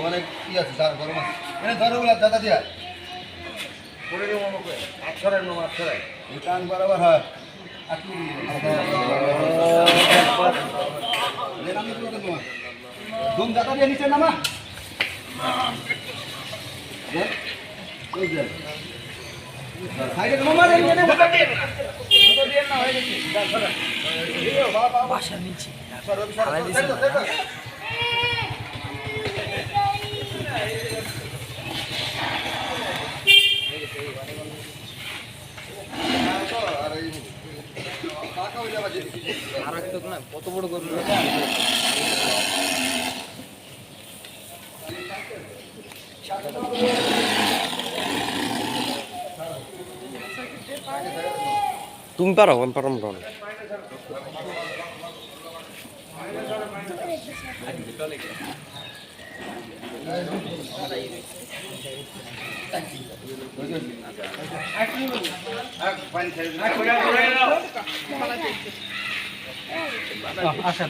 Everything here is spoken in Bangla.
অনেক ই আছে গরম আছে ধরো দাদা দিয়া করে দেবো আচ্ছাড়ায় নো আচ্ছাড়ায় এই কান বরাবর হয় দুম দাদা দিয়ে নিচে নামা বাসার নিচে কত বড় গরু তুমি পারো আমি পারো না আসেন